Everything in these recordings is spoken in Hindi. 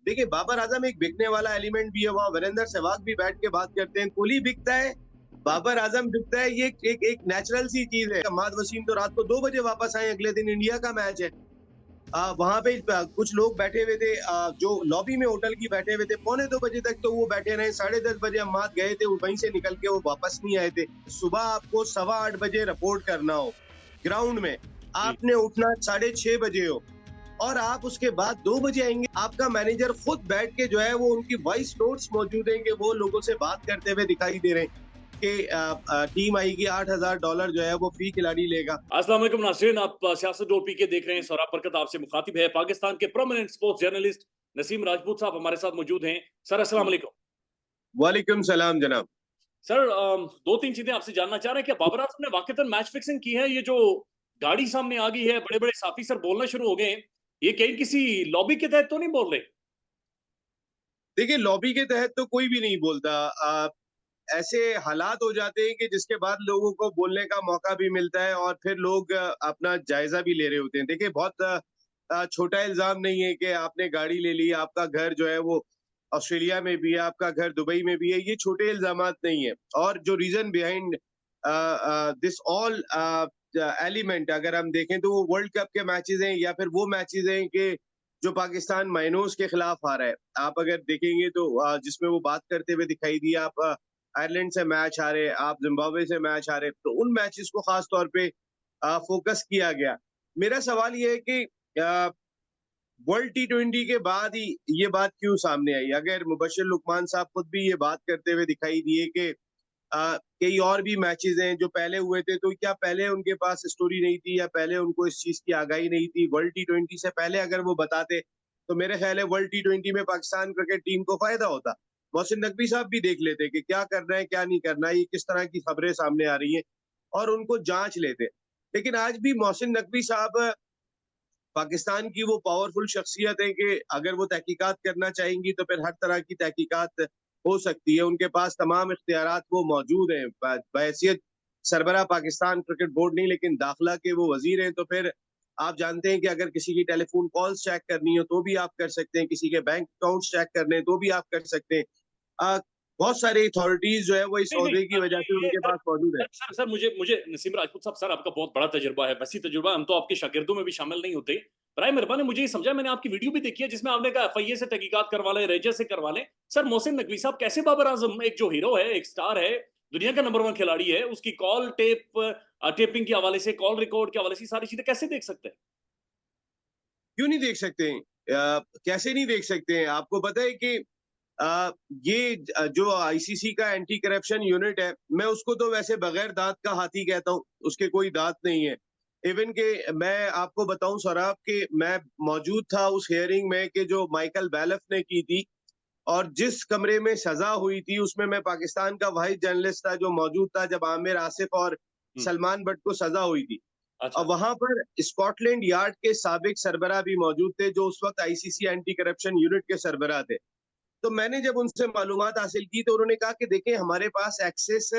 देखिए, बाबर आजम एक बिकने वाला एलिमेंट भी है, वहाँ वीरेंद्र सहवाग भी बैठ के बात करते हैं, कोहली बिकता है, बाबर आजम बिकता है, ये एक नेचुरल सी चीज है। अहमद वसीम तो रात को 2 बजे वापस आए, अगले दिन इंडिया का मैच है। वहां पे कुछ लोग बैठे हुए थे, जो लॉबी में होटल की बैठे हुए थे, पौने 2 बजे तक तो वो बैठे रहे। 10:30 बजे अहमद गए थे, वहीं से निकल के वो वापस नहीं आए थे। सुबह आपको 8:15 बजे रिपोर्ट करना हो ग्राउंड में, जी। आपने उठना 6:30 बजे हो, और आप उसके बाद 2 बजे आएंगे। आपका मैनेजर खुद बैठ के जो है वो उनकी वॉइस नोट्स मौजूद हैं कि वो लोगों से बात करते हुए दिखाई दे रहे हैं कि टीम आएगी, $8,000 जो है वो फी खिलाड़ी लेगा। अस्सलाम वालेकुम नाज़रीन, आप सियासत डोर पीके देख रहे हैं। सौरभ बरकत आपसे मुखातिब है। पाकिस्तान के prominent sports journalist Naseem Rajput साहब हमारे साथ मौजूद हैं। सर अस्सलाम वालेकुम। वालेकुम सलाम जनाब। सर, दो तीन चीजें आपसे जानना चाह रहे हैं कि बाबर आजम ने वाकईतन मैच फिक्सिंग की है? ये जो गाड़ी सामने आ गई है, बड़े बड़े साफी सर बोलना शुरू हो गए हैं, ये कहीं किसी लॉबी के तहत तो नहीं बोल रहे? देखिए, लॉबी के तहत तो कोई भी नहीं बोलता। ऐसे हालात हो जाते हैं कि जिसके बाद लोगों को बोलने का मौका भी मिलता है और फिर लोग अपना जायजा भी ले रहे होते हैं। देखिए, बहुत छोटा इल्जाम नहीं है कि आपने गाड़ी ले ली, आपका घर जो है वो ऑस्ट्रेलिया में भी है, आपका घर दुबई में भी है, ये छोटे इल्जामात नहीं है। और जो reason behind this all element अगर हम देखें तो वो वर्ल्ड कप के मैचेस हैं या फिर वो मैचेस हैं कि जो पाकिस्तान माइनोस के खिलाफ आ रहा है। आप अगर देखेंगे तो जिसमें वो बात करते हुए दिखाई दिए, आप आयरलैंड से मैच आ रहे, आप जिम्बाब्वे से मैच आ रहे, तो उन मैचेस को खास तौर पे फोकस किया गया। मेरा सवाल ये है कि वर्ल्ड T20 के बाद ही ये बात क्यों सामने आई? अगर मुबश्शिर लुकमान साहब खुद भी ये बात करते हुए दिखाई दिए कि कई और भी मैचेस हैं जो पहले हुए थे, तो क्या पहले उनके पास स्टोरी नहीं थी या पहले उनको इस चीज की आगाही नहीं थी? वर्ल्ड T20 से पहले अगर वो बताते तो मेरे ख्याल है वर्ल्ड T20 में पाकिस्तान क्रिकेट टीम को फायदा होता। मोहसिन नकवी साहब भी देख लेते कि क्या करना है क्या नहीं करना है, ये किस तरह की खबरें सामने आ रही हैं, और उनको जांच लेते। लेकिन आज भी मोहसिन नकवी साहब पाकिस्तान की वो पावरफुल शख्सियत है कि अगर वो तहकीकात करना चाहेंगी तो फिर हर तरह की तहकीकात हो सकती है। उनके पास तमाम इख्तियारात वो मौजूद हैं। बहैसियत सरबरा पाकिस्तान क्रिकेट बोर्ड नहीं, लेकिन दाखिला के वो वजीर हैं, तो फिर आप जानते हैं कि अगर किसी की टेलीफोन कॉल्स चेक करनी हो तो भी आप कर सकते हैं, किसी के बैंक अकाउंट्स चेक करने हैं तो भी आप कर सकते हैं। अ, बहुत सारी अथॉरिटीज जो है वो इस नहीं नहीं, ओहदे की वजह से ये उनके सर, पास मौजूद है। सर मुझे मुझे नसीम राजपूत साहब, सर आपका बहुत बड़ा तजुर्बा है, वसी तजुर्बा, हम तो आपके शागिर्दों में भी शामिल नहीं होते। बराए मेहरबानी मुझे ये समझा, मैंने आपकी वीडियो भी देखी है जिसमें आपने कहा FIA से तहकीकात करवा लें, रेजर से करवा लें। सर मोहसिन नकवी साहब कैसे बाबर आजम, एक जो हीरो है, एक स्टार है, दुनिया का नंबर 1 खिलाड़ी है, उसकी कॉल टेपिंग के हवाले से, कॉल रिकॉर्ड के हवाले से सारी चीजें कैसे देख सकते हैं? क्यों नहीं देख सकते हैं? कैसे नहीं देख सकते हैं? आपको पता है कि अ, ये जो आईसीसी का एंटी करप्शन यूनिट है, मैं उसको तो वैसे बगैर दांत का हाथी कहता हूँ, उसके कोई दांत नहीं है। इवन के मैं आपको बताऊं सौरभ कि मैं मौजूद था उस हियरिंग में कि जो माइकल बैलफ ने की थी, और जिस कमरे में सजा हुई थी उसमें मैं पाकिस्तान का वाहिद जर्नलिस्ट था जो मौजूद था जब आमिर आसिफ और हम्म। सलमान बट को सजा हुई थी। और अच्छा। वहां पर स्कॉटलैंड यार्ड के साबिक सरबरा भी मौजूद थे जो उस वक्त आईसीसी एंटी करप्शन यूनिट के सरबरा थे। तो मैंने जब उनसे मालूमात हासिल की तो उन्होंने कहा कि देखें, हमारे पास एक्सेस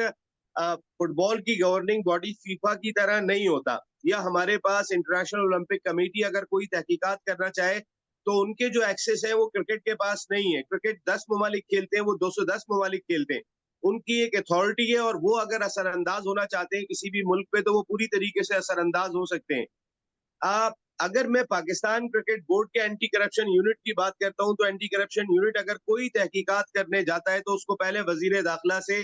फुटबॉल की गवर्निंग बॉडी फीफा की तरह नहीं होता, या हमारे पास इंटरनेशनल ओलंपिक कमेटी अगर कोई तहकीकात करना चाहे तो उनके जो एक्सेस है वो क्रिकेट के पास नहीं है। क्रिकेट 10 ममालिक खेलते हैं, वो 210 ममालिक खेलते हैं, उनकी एक अथॉरिटी है, और वो अगर असरअंदाज होना चाहते हैं किसी भी मुल्क पे तो वो पूरी तरीके से असरअंदाज हो सकते हैं। आप अगर मैं पाकिस्तान क्रिकेट बोर्ड के एंटी करप्शन यूनिट की बात करता हूं, तो एंटी करप्शन यूनिट अगर कोई तहकीकात करने जाता है तो उसको पहले वजीर दाखिला से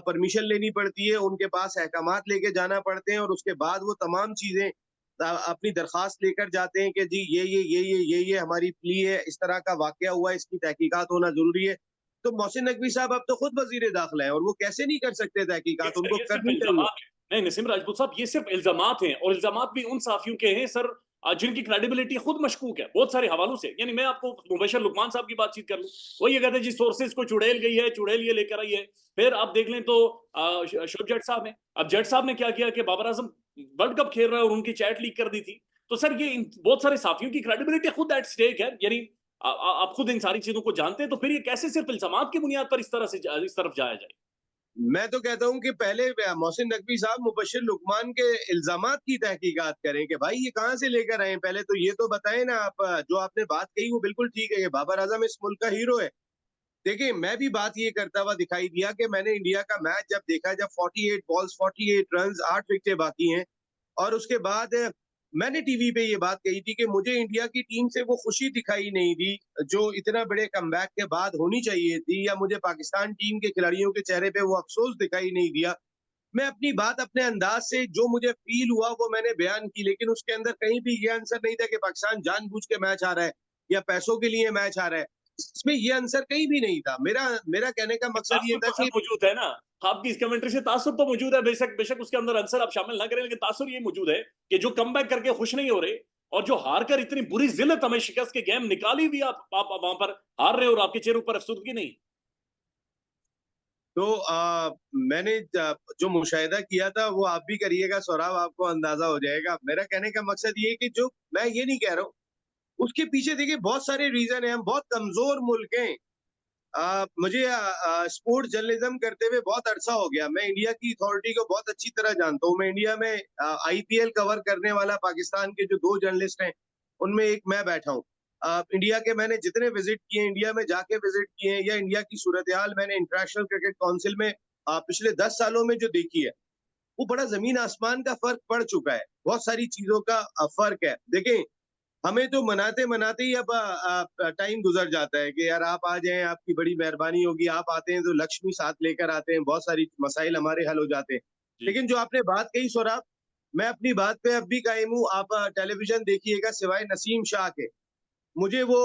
परमिशन लेनी पड़ती है, उनके पास अहकामात लेके जाना पड़ते हैं, और उसके बाद वो तमाम चीजें अपनी दरखास्त लेकर जाते हैं कि जी ये हमारी प्ली है, इस तरह का वाकया हुआ है, इसकी तहकीकात होना जरूरी है। तो मोहसिन नकवी साहब अब तो खुद वजीर दाखिला है, और वो कैसे नहीं कर सकते तहकीकात? उनको ये सिर्फ करनी चाहिए। इल्जामात हैं। नहीं नसीम राजपूत साहब, ये सिर्फ इल्जामात हैं, और इल्जामात भी उन साफियों के हैं सर, जिनकी क्रेडिबिलिटी खुद मशकूक है बहुत सारे हवालों से। यानी मैं आपको मुबशर लुकमान साहब की बातचीत कर लूं, वो ये कहते हैं जी सोर्सेज को चुड़ैल गई है, चुड़ैल ये लेकर आई है। फिर आप देख लें तो शोएब जट साहब हैं, अब जट साहब ने क्या किया कि बाबर आजम वर्ल्ड कप खेल रहा है और उनकी चैट लीक कर दी थी। तो सर ये बहुत सारे साफियों की क्रेडिबिलिटी खुद एट स्टेक है। यानी आप खुद इन सारी चीजों को जानते हैं, तो फिर ये कैसे सिर्फ इल्जामात की बुनियाद पर इस तरह से इस तरफ जाया जाए? मैं तो कहता हूँ कि पहले मोहसिन नकवी साहब मुबश्शिर लुकमान के इल्जामात की तहकीकात करें कि भाई ये कहाँ से लेकर आए हैं। पहले तो ये तो बताएं ना आप, जो आपने बात कही वो बिल्कुल ठीक है कि बाबर आजम इस मुल्क का हीरो है। देखिए मैं भी बात ये करता हुआ दिखाई दिया कि मैंने इंडिया का मैच जब देखा, जब 48 बॉल्स 48 रन 8 विकेटें बाकी हैं, और उसके बाद मैंने टीवी पे ये बात कही थी कि मुझे इंडिया की टीम से वो खुशी दिखाई नहीं दी जो इतना बड़े कमबैक के बाद होनी चाहिए थी, या मुझे पाकिस्तान टीम के खिलाड़ियों के चेहरे पे वो अफसोस दिखाई नहीं दिया। मैं अपनी बात अपने अंदाज से जो मुझे फील हुआ वो मैंने बयान की, लेकिन उसके अंदर कहीं भी ये आंसर नहीं था कि पाकिस्तान जानबूझ के मैच आ रहा है या पैसों के लिए मैच आ रहा है। इसमें ये आंसर कहीं भी नहीं था। मेरा मेरा कहने का मकसद ये तासुर था तो सर कि मौजूद है ना, आपकी इस कमेंट्री से तासुर तो मौजूद है, बेशक बेशक उसके अंदर आंसर आप शामिल ना करें, लेकिन तासुर ये मौजूद है कि जो कमबैक करके खुश नहीं हो रहे और जो हार कर इतनी बुरी जिल्लत हमें शिकस्त के गेम निकाली भी, आप वहां पर हार रहे हो और आपके चेहरे पर अफसुदगी नहीं। तो मैंने जो मुशाहिदा किया था वो आप भी करिएगा सौरभ, आपको अंदाजा हो जाएगा। मेरा कहने का मकसद ये है कि जो मैं ये नहीं कह रहा हूँ, उसके पीछे देखिए बहुत सारे रीजन है। हम बहुत कमजोर मुल्क हैं। मुझे स्पोर्ट्स जर्नलिज्म करते हुए बहुत अरसा हो गया। मैं इंडिया की अथॉरिटी को बहुत अच्छी तरह जानता हूँ। मैं इंडिया में आईपीएल कवर करने वाला पाकिस्तान के जो 2 जर्नलिस्ट हैं, उनमें एक मैं बैठा हूँ। इंडिया के मैंने जितने विजिट किए, इंडिया में जाके विजिट किए हैं, या इंडिया की सूरत-हाल मैंने इंटरनेशनल क्रिकेट काउंसिल में पिछले 10 सालों में जो देखी है, वो बड़ा ज़मीन आसमान का फ़र्क पड़ चुका है। बहुत सारी चीज़ों का फ़र्क है। देखें, हमें तो मनाते-मनाते ही अब टाइम गुज़र जाता है कि यार आप आ जाएँ, आपकी बड़ी मेहरबानी होगी। आप आते हैं तो लक्ष्मी साथ लेकर आते हैं, बहुत सारी मसाइल हमारे हल हो जाते हैं। जी। लेकिन जो आपने बात कही सौरभ, मैं अपनी बात पे अब भी कायम हूँ। आप टेलीविज़न देखिएगा, सिवाय नसीम शाह के, मुझे वो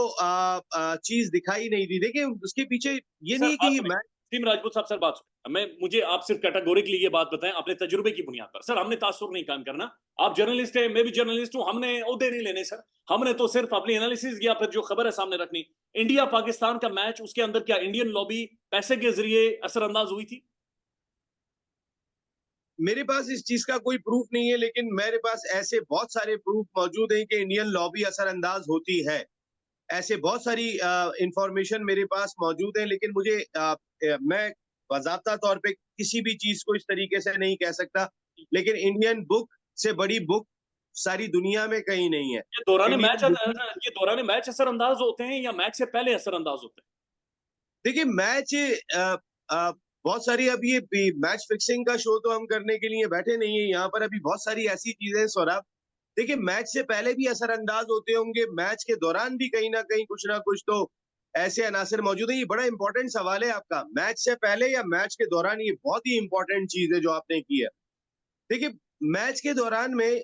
चीज़ दिखाई नहीं दी। देखिए उसके पीछे ये नहीं सर है बात कि सुनिए, मैं टीम राजपूत साहब, सर बात सुनिए, मुझे आप सिर्फ कैटेगोरिकली ये बात बताएं अपने तजुर्बे की बुनियाद पर। सर हमने तासुर नहीं कायम करना, आप जर्नलिस्ट है, मैं भी जर्नलिस्ट हूं, हमने ओहदे नहीं लेने सर। हमने तो सिर्फ अपनी एनालिसिस या फिर जो खबर है सामने रखनी। इंडिया पाकिस्तान का मैच, उसके अंदर क्या इंडियन लॉबी पैसे के जरिए असरअंदाज हुई थी? मेरे पास इस चीज़ का कोई प्रूफ नहीं है, लेकिन मेरे पास ऐसे बहुत सारे प्रूफ मौजूद हैं कि इंडियन लॉबी असरअंदाज होती है। ऐसे बहुत सारी इंफॉर्मेशन मेरे पास मौजूद है, लेकिन मैं बाज़ाब्ता तौर पे किसी भी चीज़ को इस तरीके से नहीं कह सकता। लेकिन इंडियन बुक से बड़ी बुक सारी दुनिया में कहीं नहीं है। इंडियन बुक ये दौरान मैच असरअंदाज होते हैं या मैच से पहले असरअंदाज होते हैं? देखिए मैच बहुत सारी अब ये मैच फिक्सिंग का शो तो हम करने के लिए बैठे नहीं है यहाँ पर। अभी बहुत सारी ऐसी चीजें हैं सौरभ। देखिए मैच से पहले भी असरअंदाज होते होंगे, मैच के दौरान भी कहीं ना कहीं कुछ ना कुछ तो ऐसे अनासर मौजूद है। ये बड़ा इंपॉर्टेंट सवाल है आपका, मैच से पहले या मैच के दौरान। ये बहुत ही इंपॉर्टेंट चीज है जो आपने की है। देखिए मैच के दौरान में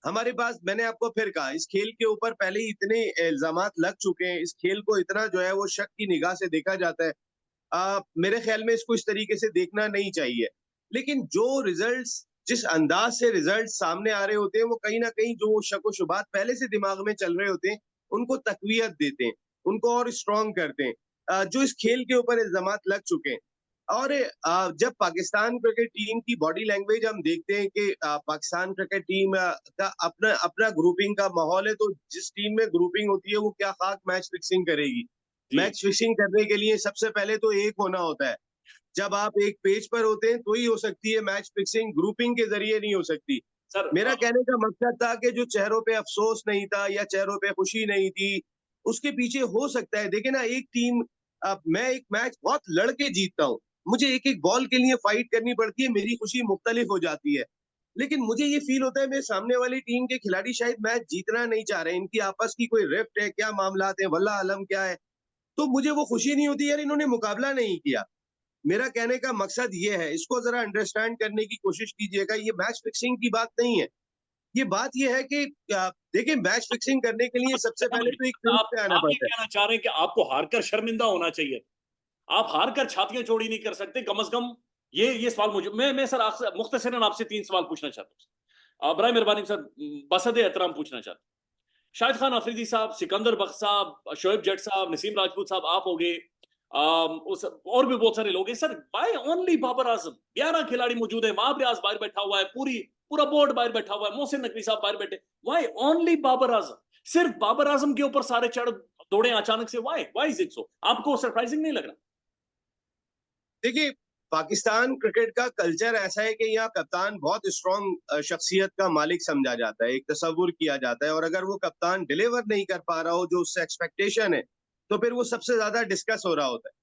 हमारे पास, मैंने आपको फिर कहा, इस खेल के ऊपर पहले ही इतने इल्जामात लग चुके हैं। इस खेल को इतना जो है वो शक की निगाह से देखा जाता है। मेरे ख्याल में इसको इस तरीके से देखना नहीं चाहिए। लेकिन जो रिजल्ट्स, जिस अंदाज से रिजल्ट सामने आ रहे होते हैं, वो कहीं ना कहीं जो शक व शुबात पहले से दिमाग में चल रहे होते हैं, उनको तकवीयत देते हैं, उनको और स्ट्रॉन्ग करते हैं। जो इस खेल के ऊपर इल्जामात लग चुके हैं। और जब पाकिस्तान क्रिकेट टीम की बॉडी लैंग्वेज हम देखते हैं कि पाकिस्तान क्रिकेट टीम का अपना अपना ग्रुपिंग का माहौल है, तो जिस टीम में ग्रुपिंग होती है वो क्या खाक मैच फिक्सिंग करेगी। जी। मैच फिक्सिंग करने के लिए सबसे पहले तो एक होना होता है। जब आप एक पेज पर होते हैं तो ही हो सकती है मैच फिक्सिंग, ग्रुपिंग के जरिए नहीं हो सकती। सर मेरा कहने का मकसद था कि जो चेहरों पे अफसोस नहीं था या चेहरों पे खुशी नहीं थी, उसके पीछे हो सकता है। देखिए ना, एक टीम, मैं एक मैच बहुत लड़के जीतता हूँ, मुझे एक एक बॉल के लिए फाइट करनी पड़ती है, मेरी खुशी मुख्तलिफ हो जाती है। लेकिन मुझे ये फील होता है मेरे सामने वाली टीम के खिलाड़ी शायद मैच जीतना नहीं चाह रहे, इनकी आपस की कोई रिफ्ट है, क्या मामला है, वल्लाह आलम क्या है। तो मुझे वो खुशी नहीं होती यार, इन्होंने मुकाबला नहीं किया। मेरा कहने का मकसद ये है, इसको जरा अंडरस्टैंड करने की कोशिश कीजिएगा। ये मैच फिक्सिंग की बात नहीं है। ये बात ये है कि देखिए मैच फिक्सिंग करने के लिए सबसे पहले तो एक पिच पे आना आप ये पड़ता है। कहना चाह रहे हैं कि आपको हारकर शर्मिंदा होना चाहिए, आप हारकर छातियां चौड़ी नहीं कर सकते कम से कम? ये सवाल मुझे, मैं सर आपसे मुख्तसरन आपसे 3 सवाल पूछना चाहता हूँ, बराए मेहरबानी सर, बसद एहतराम पूछना चाहता हूँ। शाहिद खान अफरीदी साहब, सिकंदर बख्श साहब, शोएब जट साहब, नसीम राजपूत साहब, आप हो गए, उस और भी बहुत सारे लोग हैं sir. By only Babar Azam, 11 खिलाड़ी मौजूद है, महाब रियाज बाहर बैठा हुआ है, पूरा बोर्ड बाहर बैठा हुआ है, मोहसिन नकवी साहब बाहर बैठे। Y only Babar Azam? सिर्फ बाबर आजम के ऊपर सारे चढ़ दौड़े अचानक से, why why is it so? आपको सरप्राइजिंग नहीं लग रहा? देखिए पाकिस्तान क्रिकेट का कल्चर ऐसा है कि यहाँ कप्तान बहुत स्ट्रांग शख्सियत का मालिक समझा जाता है, एक तसव्वुर किया जाता है, और अगर वो कप्तान डिलीवर नहीं कर पा रहा हो जो उससे एक्सपेक्टेशन है, तो फिर वो सबसे ज्यादा डिस्कस हो रहा होता है।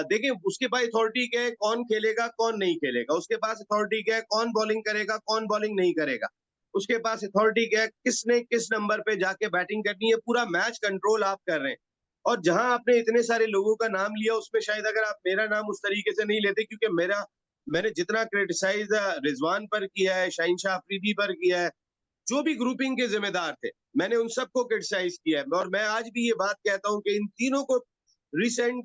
देखिए उसके पास अथॉरिटी क्या है, कौन खेलेगा कौन नहीं खेलेगा, उसके पास अथॉरिटी क्या है, कौन बॉलिंग करेगा कौन बॉलिंग नहीं करेगा, उसके पास अथॉरिटी क्या है, किसने किस नंबर पे जाके बैटिंग करनी है, पूरा मैच कंट्रोल आप कर रहे हैं। और जहां आपने इतने सारे लोगों का नाम लिया, उसमें शायद अगर आप मेरा नाम उस तरीके से नहीं लेते, क्योंकि मैंने जितना क्रिटिसाइज रिजवान पर किया है, शाहीन शाह अफरीदी पर किया है, जो भी ग्रुपिंग के जिम्मेदार थे, मैंने उन सबको क्रिटिसाइज किया है, और मैं आज भी ये बात कहता हूं कि इन तीनों को रिसेंट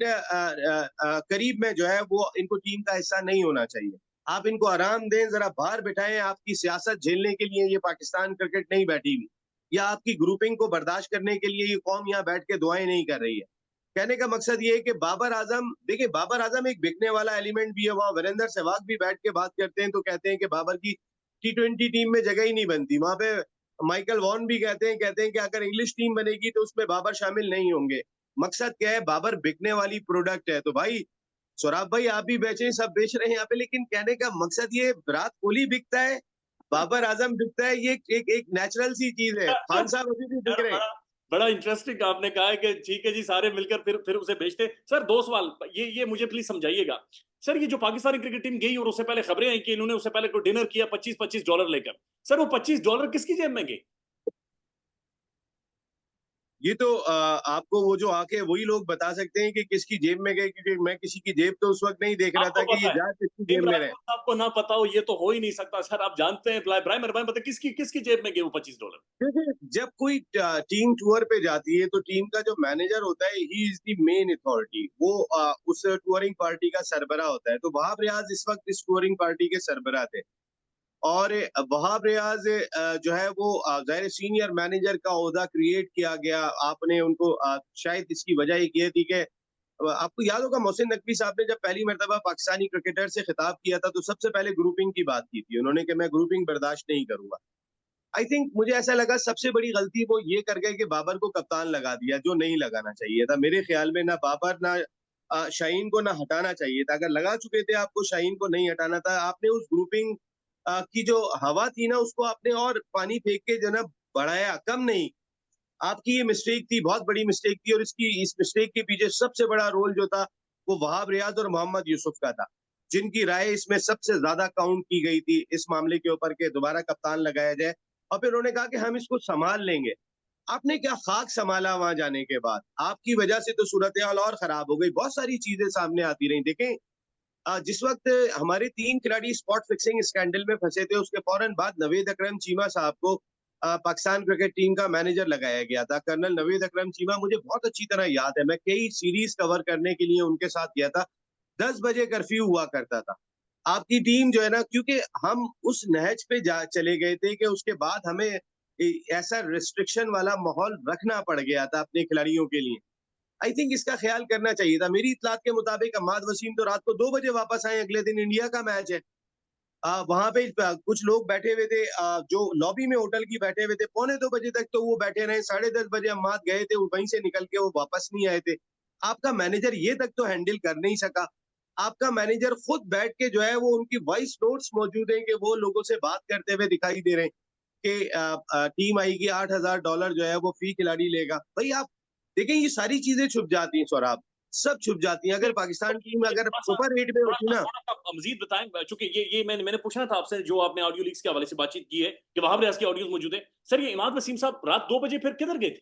करीब में जो है वो इनको टीम का हिस्सा नहीं होना चाहिए। आप इनको आराम दें, जरा बाहर बिठाएं, आपकी सियासत झेलने के लिए ये पाकिस्तान क्रिकेट नहीं बैठी हुई, या आपकी ग्रुपिंग को बर्दाश्त करने के लिए ये कौम यहाँ बैठ के दुआएं नहीं कर रही है। कहने का मकसद ये है कि बाबर आजम, देखिए बाबर आजम एक बिकने वाला एलिमेंट भी है, वहां वीरेंद्र सहवाग भी बैठ के बात करते हैं तो कहते हैं कि बाबर की T20 टीम में जगह ही नहीं बनती। वहां पे माइकल वॉन भी कहते हैं कि अगर इंग्लिश टीम बनेगी तो उसमें बाबर शामिल नहीं होंगे। मकसद क्या है, बाबर बिकने वाली प्रोडक्ट है। तो भाई सौरभ भाई आप भी बेचें, सब बेच रहे हैं यहाँ पे, लेकिन कहने का मकसद ये, विराट कोहली बिकता है, बाबर आजम बिकता है, ये एक नेचुरल सी चीज है। खान साहब अभी भी बिक यार रहे हैं। बड़ा बड़ा इंटरेस्टिंग आपने कहा है कि ठीक है जी, सारे मिलकर फिर उसे बेचते। सर दो सवाल, ये मुझे प्लीज समझाइएगा। सर ये जो पाकिस्तानी क्रिकेट टीम गई और उससे पहले खबरें आई कि इन्होंने उससे पहले कोई डिनर किया $25-25 लेकर, सर वो $25 किसकी जेब में गए? ये तो आपको वो जो आके वही लोग बता सकते हैं कि किसकी जेब में गए, क्योंकि मैं किसी की जेब तो उस वक्त नहीं देख रहा आपको था कि ये पता है, जा किसकी जेब में रहे। इब्राहिम साहब को ना पता हो ये तो हो ही नहीं सकता सर। आप जानते हैं इब्राहिम इब्राहिम पता है किसकी किसकी जेब में गए वो $25? देखिए जब कोई टीम टूर पे जाती है तो टीम का जो मैनेजर होता है, he is the main authority, वो उस टूरिंग पार्टी का सरबरा होता है। तो वहाब रियाज इस वक्त इस टूरिंग पार्टी के सरबरा थे, और वहाब रियाज जो है वो जाहिर सीनियर मैनेजर का ओहदा क्रिएट किया गया। आपने उनको शायद इसकी वजह एक ये थी कि आपको याद होगा मोहसिन नकवी साहब ने जब पहली मरतबा पाकिस्तानी क्रिकेटर से खिताब किया था तो सबसे पहले ग्रुपिंग की बात की थी उन्होंने, कि मैं ग्रुपिंग बर्दाश्त नहीं करूंगा। आई थिंक मुझे ऐसा लगा सबसे बड़ी गलती वो ये कर गए कि बाबर को कप्तान लगा दिया, जो नहीं लगाना चाहिए था मेरे ख्याल में। ना बाबर ना शाहीन को ना हटाना चाहिए था। अगर लगा चुके थे आपको, शाहीन को नहीं हटाना था। आपने उस ग्रुपिंग की जो हवा थी ना, उसको आपने और पानी फेंक के जो ना बढ़ाया, कम नहीं। आपकी ये मिस्टेक थी, बहुत बड़ी मिस्टेक थी, और इस मिस्टेक के पीछे सबसे बड़ा रोल जो था वो वहाब रियाज और मोहम्मद यूसुफ का था, जिनकी राय इसमें सबसे ज्यादा काउंट की गई थी इस मामले के ऊपर के दोबारा कप्तान लगाया जाए। और फिर उन्होंने कहा कि हम इसको संभाल लेंगे। आपने क्या खाक संभाला वहां जाने के बाद? आपकी वजह से तो सूरत हाल और खराब हो गई, बहुत सारी चीजें सामने आती रही। देखें जिस वक्त हमारे 3 खिलाड़ी स्पॉट फिक्सिंग स्कैंडल में फंसे थे, उसके फौरन बाद नवेद अकरम चीमा साहब को पाकिस्तान क्रिकेट टीम का मैनेजर लगाया गया था। कर्नल नवेद अकरम चीमा, मुझे बहुत अच्छी तरह याद है, मैं कई सीरीज कवर करने के लिए उनके साथ गया था। 10 बजे कर्फ्यू हुआ करता था। आपकी टीम जो है ना, क्योंकि हम उस नहज पे जा चले गए थे कि उसके बाद हमें ऐसा रिस्ट्रिक्शन वाला माहौल रखना पड़ गया था अपने खिलाड़ियों के लिए। आई थिंक इसका ख्याल करना चाहिए था। मेरी इतलात के मुताबिक अम्माद वसीम तो रात को 2 बजे वापस आए, अगले दिन इंडिया का मैच है। वहां पे कुछ लोग बैठे हुए थे, जो लॉबी में होटल की बैठे हुए थे, पौने 2 बजे तक तो वो बैठे रहे। 10:30 बजे अम्माद गए थे, वहीं से निकल के वो वापस नहीं आए थे। आपका मैनेजर ये तक तो हैंडल कर नहीं सका। आपका मैनेजर खुद बैठ के जो है वो, उनकी वॉइस नोट्स मौजूद हैं कि वो लोगों से बात करते हुए दिखाई दे रहे हैं कि टीम आएगी, $8,000 जो है वो फी खिलाड़ी लेगा। भाई आप देखें, ये सारी चीजें छुप जाती हैं सौरभ, सब छुप जाती हैं। अगर पाकिस्तान टीम अगर प्रॉपर रेट में होती ना। थोड़ा सा मजीद बताएं, चूंकि ये मैंने पूछा था आपसे, जो आपने ऑडियो लीक्स के हवाले से बातचीत की है कि वहाब रियाज की ऑडियोज मौजूद है। सर ये इमाद वसीम साहब रात 2 बजे फिर किधर गए थे?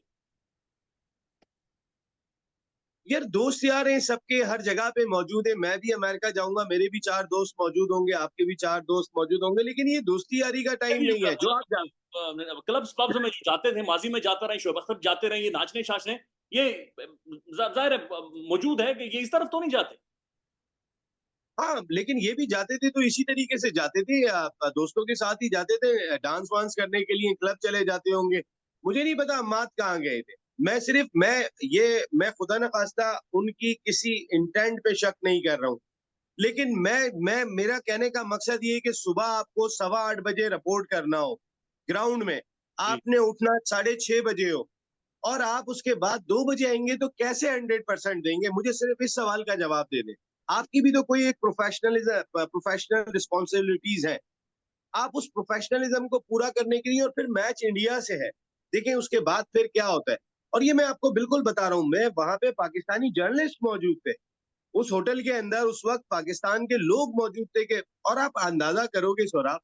यार दोस्त यार हैं सबके, हर जगह पे मौजूद है। मैं भी अमेरिका जाऊंगा, मेरे भी 4 दोस्त मौजूद होंगे, आपके भी 4 दोस्त मौजूद होंगे, लेकिन ये दोस्ती यारी का टाइम नहीं है जो आप जान। क्लब्स पब्स में जो जाते थे, माजी में जाते रहे, शोएब अख्तर जाते रहे, ये नाचने शाचने, ये जाहिर है मौजूद है कि ये इस तरफ तो नहीं जाते। हाँ लेकिन ये भी जाते थे तो इसी तरीके से जाते थे, दोस्तों के साथ ही जाते थे, डांस वांस करने के लिए क्लब चले जाते होंगे। मुझे नहीं पता अम्माद कहाँ गए थे। मैं खुदा न खास्ता उनकी किसी इंटेंट पे शक नहीं कर रहा हूँ, लेकिन मैं मेरा कहने का मकसद ये है कि सुबह आपको 8:15 बजे रिपोर्ट करना हो ग्राउंड में, जी। आपने उठना 6:30 बजे हो, और आप उसके बाद 2 बजे आएंगे तो कैसे 100% देंगे? मुझे सिर्फ इस सवाल का जवाब दे दें। आपकी भी तो कोई एक प्रोफेशनल रिस्पॉन्सिबिलिटीज है। आप उस प्रोफेशनलिज्म को पूरा करने के लिए, और फिर मैच इंडिया से है, देखें उसके बाद फिर क्या होता है। और ये मैं आपको बिल्कुल बता रहा हूँ, मैं वहां पे पाकिस्तानी जर्नलिस्ट मौजूद थे, उस होटल के अंदर उस वक्त पाकिस्तान के लोग मौजूद थे के, और आप अंदाजा करोगे सौरभ,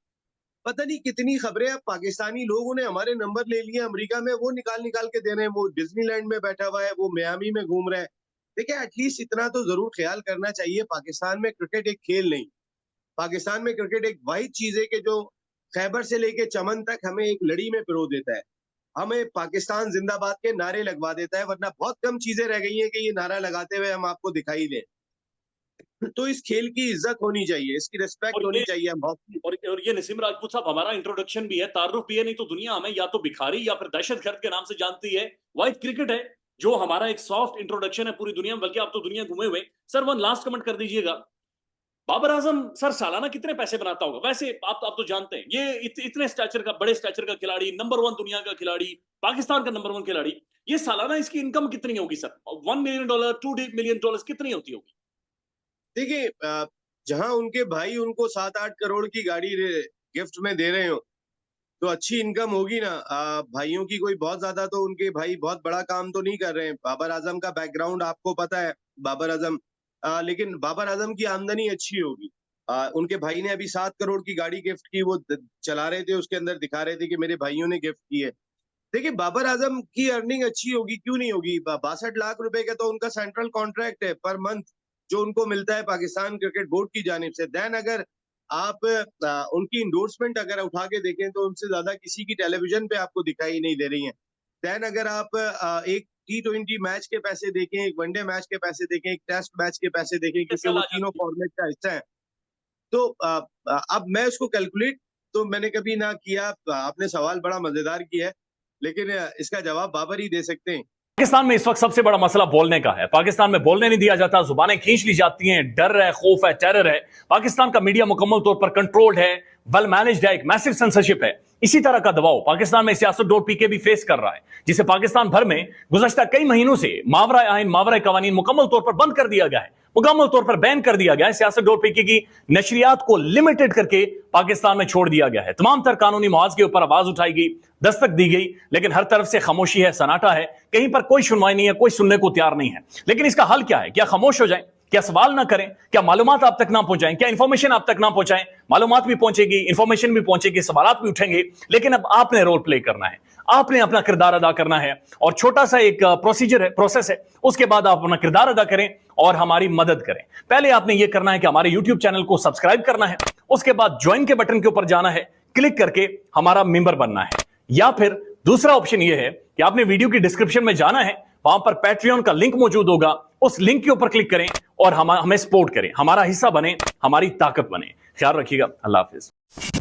पता नहीं कितनी खबरें अब पाकिस्तानी लोगों ने हमारे नंबर ले लिए अमेरिका में, वो निकाल निकाल के दे रहे हैं, वो डिज्नीलैंड में बैठा हुआ है, वो मियामी में घूम रहा है। देखिए एटलीस्ट इतना तो जरूर ख्याल करना चाहिए, पाकिस्तान में क्रिकेट एक खेल नहीं, पाकिस्तान में क्रिकेट एक वाहिद चीज है कि जो खैबर से लेके चमन तक हमें एक लड़ी में पिरो देता है, हमें पाकिस्तान जिंदाबाद के नारे लगवा देता है, वरना बहुत कम चीजें रह गई हैं कि ये नारा लगाते हुए हम आपको दिखाई दें। तो इस खेल की इज्जत होनी चाहिए, इसकी रिस्पेक्ट होनी चाहिए। हम हॉकी और ये नसीम राजपूत साहब हमारा इंट्रोडक्शन भी है, तारुफ भी है, नहीं तो दुनिया हमें या तो भिखारी या फिर दहशतगर्द के नाम से जानती है। वाइट क्रिकेट है जो हमारा एक सॉफ्ट इंट्रोडक्शन है पूरी दुनिया में, बल्कि आप तो दुनिया घूमे हुए। सर वन लास्ट कमेंट कर दीजिएगा, बाबर आजम सर सालाना कितने पैसे बनाता होगा? वैसे आप तो जानते हैं ये इतने स्टैचर का, बड़े स्टैचर का खिलाड़ी, नंबर 1 दुनिया का खिलाड़ी, पाकिस्तान का नंबर 1 खिलाड़ी, ये सालाना इसकी इनकम कितनी होगी सर? $1 मिलियन, $2 मिलियन कितनी होती होगी? देखिए, जहां उनके भाई उनको 7-8 करोड़ की गाड़ी गिफ्ट में दे रहे हो, तो अच्छी इनकम होगी ना। भाइयों की कोई बहुत ज्यादा, तो उनके भाई बहुत बड़ा काम तो नहीं कर रहे हैं। बाबर आजम का बैकग्राउंड आपको पता है, बाबर आजम, लेकिन बाबर आजम की आमदनी अच्छी होगी। उनके भाई ने अभी 7 करोड़ की गाड़ी गिफ्ट की, वो चला रहे थे, उसके अंदर दिखा रहे थे कि मेरे भाइयों ने गिफ्ट की है। देखिए बाबर आजम की अर्निंग अच्छी होगी, क्यों नहीं होगी। 62 लाख रुपए का तो उनका सेंट्रल कॉन्ट्रैक्ट है पर मंथ, जो उनको मिलता है पाकिस्तान क्रिकेट बोर्ड की जानिब से। देन अगर आप उनकी इंडोर्समेंट अगर उठा के देखें तो उनसे ज्यादा किसी की टेलीविजन पे आपको दिखाई नहीं दे रही है। देन अगर आप एक T20 मैच के पैसे देखें, एक वनडे मैच के पैसे देखें, एक टेस्ट मैच के पैसे देखें, क्योंकि वो तीनों फॉर्मेट का हिस्सा है, तो अब मैं उसको कैलकुलेट तो मैंने कभी ना किया। आपने सवाल बड़ा मजेदार किया है, लेकिन इसका जवाब बाबर ही दे सकते हैं। पाकिस्तान में इस वक्त सबसे बड़ा मसला बोलने का है। पाकिस्तान में बोलने नहीं दिया जाता, जुबानें खींच ली जाती हैं, डर है, खौफ है, टेरर है। पाकिस्तान का मीडिया मुकम्मल तौर पर कंट्रोल्ड है, वेल मैनेज्ड है, एक मैसिव सेंसरशिप है। इसी तरह का दबाव पाकिस्तान में siyaset.pk भी फेस कर रहा है, जिसे पाकिस्तान भर में गुज़श्ता कई महीनों से मावरा आइन, मावरा कवानीन मुकम्मल तौर पर बंद कर दिया गया है, मुकम्मल तौर पर बैन कर दिया गया है। siyaset.pk की नशरियात को लिमिटेड करके पाकिस्तान में छोड़ दिया गया है। तमाम तर कानूनी मुआवजे के ऊपर आवाज उठाई गई, दस्तक दी गई, लेकिन हर तरफ से खामोशी है, सन्नाटा है, कहीं पर कोई सुनवाई नहीं है, कोई सुनने को तैयार नहीं है। लेकिन इसका हल क्या है? क्या खामोश हो जाएं? क्या सवाल ना करें? क्या मालूमात आप तक ना पहुंचाएं? क्या इंफॉर्मेशन आप तक ना पहुंचाएं? मालूमात भी पहुंचेगी, इंफॉर्मेशन भी पहुंचेगी, सवालात भी उठेंगे, लेकिन अब आपने रोल प्ले करना है, आपने अपना किरदार अदा करना है। और छोटा सा एक प्रोसीजर है, प्रोसेस है, उसके बाद आप अपना किरदार अदा करें और हमारी मदद करें। पहले आपने यह करना है कि हमारे YouTube चैनल को सब्सक्राइब करना है, उसके बाद ज्वाइन के बटन के ऊपर जाना है, क्लिक करके हमारा मेंबर बनना है। या फिर दूसरा ऑप्शन यह है कि आपने वीडियो की डिस्क्रिप्शन में जाना है, वहां पर पैट्रियन का लिंक मौजूद होगा, उस लिंक के ऊपर क्लिक करें और हमें सपोर्ट करें, हमारा हिस्सा बने, हमारी ताकत बने। ख्याल रखिएगा। अल्लाह हाफिज।